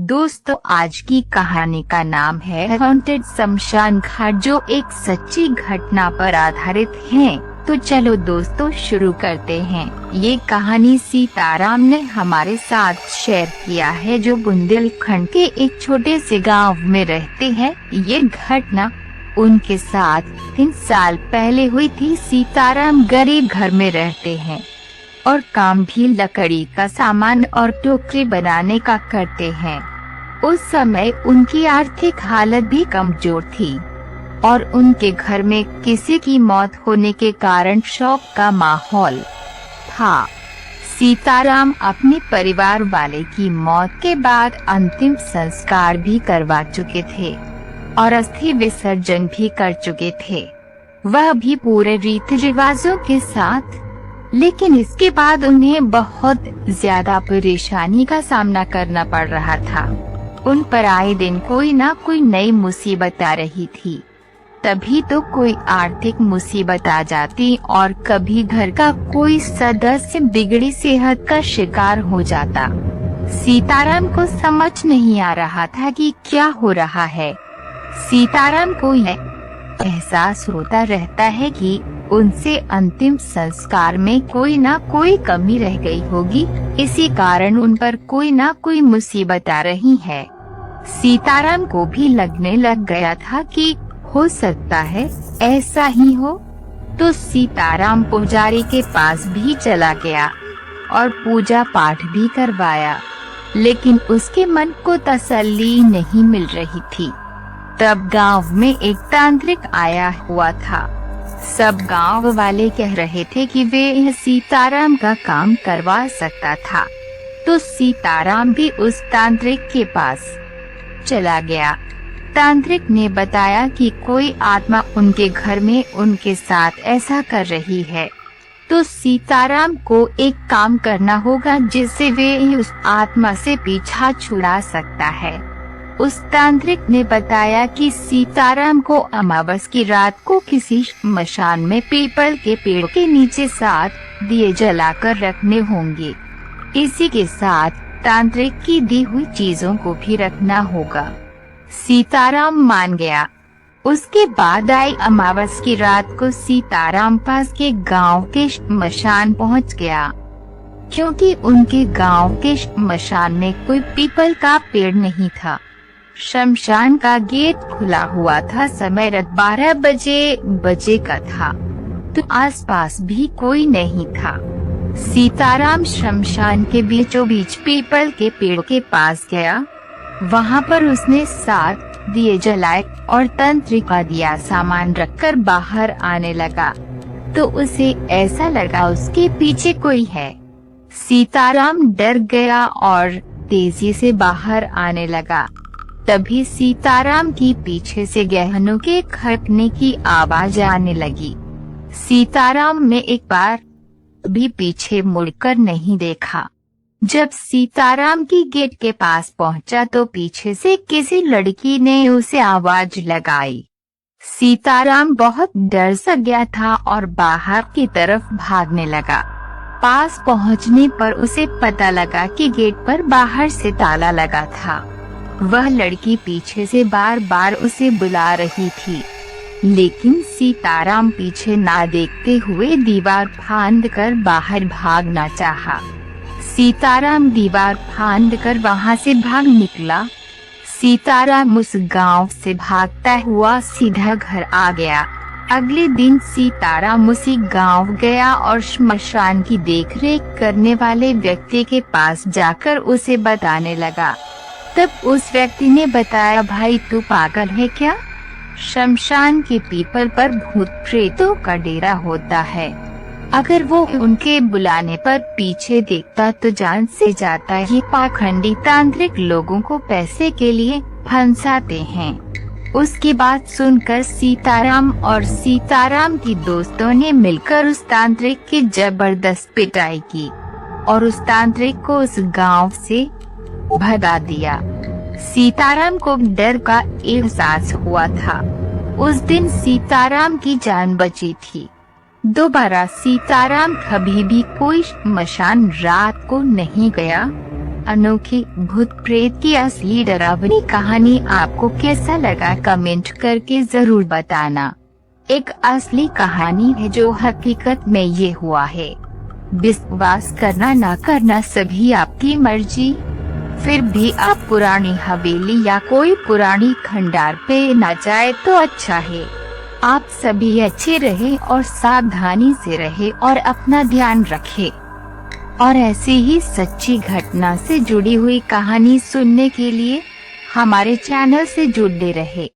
दोस्तों, आज की कहानी का नाम है हॉन्टेड शमशान घाट, जो एक सच्ची घटना पर आधारित है। तो चलो दोस्तों शुरू करते हैं। ये कहानी सीताराम ने हमारे साथ शेयर किया है, जो बुंदेलखंड के एक छोटे से गांव में रहते हैं। ये घटना उनके साथ 3 साल पहले हुई थी। सीताराम गरीब घर में रहते हैं और काम भी लकड़ी का सामान और टोकरी बनाने का करते हैं। उस समय उनकी आर्थिक हालत भी कमजोर थी और उनके घर में किसी की मौत होने के कारण शोक का माहौल था। सीताराम अपने परिवार वाले की मौत के बाद अंतिम संस्कार भी करवा चुके थे और अस्थि विसर्जन भी कर चुके थे, वह भी पूरे रीति रिवाजों के साथ। लेकिन इसके बाद उन्हें बहुत ज्यादा परेशानी का सामना करना पड़ रहा था। उन पर आए दिन कोई ना कोई नई मुसीबत आ रही थी। तभी तो कोई आर्थिक मुसीबत आ जाती और कभी घर का कोई सदस्य बिगड़ी सेहत का शिकार हो जाता। सीताराम को समझ नहीं आ रहा था कि क्या हो रहा है। सीताराम को यह एहसास होता रहता है कि उनसे अंतिम संस्कार में कोई ना कोई कमी रह गई होगी, इसी कारण उन पर कोई ना कोई मुसीबत आ रही है। सीताराम को भी लगने लग गया था कि हो सकता है ऐसा ही हो। तो सीताराम पुजारी के पास भी चला गया और पूजा पाठ भी करवाया, लेकिन उसके मन को तसल्ली नहीं मिल रही थी। तब गांव में एक तांत्रिक आया हुआ था। सब गांव वाले कह रहे थे कि वे सीताराम का काम करवा सकता था। तो सीताराम भी उस तांत्रिक के पास चला गया। तांत्रिक ने बताया कि कोई आत्मा उनके घर में उनके साथ ऐसा कर रही है। तो सीताराम को एक काम करना होगा जिससे वे उस आत्मा से पीछा छुड़ा सकता है। उस तांत्रिक ने बताया कि सीताराम को अमावस की रात को किसी श्मशान में पीपल के पेड़ के नीचे 7 दिए जलाकर रखने होंगे। इसी के साथ तांत्रिक की दी हुई चीजों को भी रखना होगा। सीताराम मान गया। उसके बाद आई अमावस की रात को सीताराम पास के गांव के श्मशान पहुंच गया। क्योंकि उनके गांव के श्मशान में कोई पीपल का पेड़ नहीं था, शमशान का गेट खुला हुआ था। समय रात 12 बजे का था, तो आसपास भी कोई नहीं था। सीताराम शमशान के बीचों बीच पीपल के पेड़ के पास गया। वहां पर उसने 7 दिए जलाए और तांत्रिक का दिया सामान रखकर बाहर आने लगा। तो उसे ऐसा लगा उसके पीछे कोई है। सीताराम डर गया और तेजी से बाहर आने लगा। तभी सीताराम की पीछे से गहनों के खटकने की आवाज आने लगी। सीताराम ने एक बार भी पीछे मुड़कर नहीं देखा। जब सीताराम की गेट के पास पहुंचा तो पीछे से किसी लड़की ने उसे आवाज लगाई। सीताराम बहुत डर सा गया था और बाहर की तरफ भागने लगा। पास पहुंचने पर उसे पता लगा कि गेट पर बाहर से ताला लगा था। वह लड़की पीछे से बार बार उसे बुला रही थी, लेकिन सीताराम पीछे ना देखते हुए दीवार फांदकर बाहर भागना चाहा। सीताराम दीवार फांदकर वहां से भाग निकला। सीताराम उस गांव से भागता हुआ सीधा घर आ गया। अगले दिन सीताराम उसी गांव गया और श्मशान की देखरेख करने वाले व्यक्ति के पास जाकर उसे बताने लगा। तब उस व्यक्ति ने बताया, भाई तू पागल है क्या? शमशान के पीपल पर भूत प्रेतों का डेरा होता है। अगर वो उनके बुलाने पर पीछे देखता तो जान से जाता। ये पाखंडी तांत्रिक लोगों को पैसे के लिए फंसाते हैं। उसकी बात सुनकर सीताराम और सीताराम की दोस्तों ने मिलकर उस तांत्रिक की जबरदस्त पिटाई की और उस तांत्रिक को उस गांव से भगा दिया। सीताराम को डर का एहसास हुआ था। उस दिन सीताराम की जान बची थी। दोबारा सीताराम कभी भी कोई श्मशान रात को नहीं गया। अनोखी भूत प्रेत की असली डरावनी कहानी आपको कैसा लगा कमेंट करके जरूर बताना। एक असली कहानी है जो हकीकत में ये हुआ है। विश्वास करना ना करना सभी आपकी मर्जी। फिर भी आप पुरानी हवेली या कोई पुरानी खंडार पे न जाए तो अच्छा है। आप सभी अच्छे रहे और सावधानी से रहे और अपना ध्यान रखें। और ऐसी ही सच्ची घटना से जुड़ी हुई कहानी सुनने के लिए हमारे चैनल से जुड़े रहे।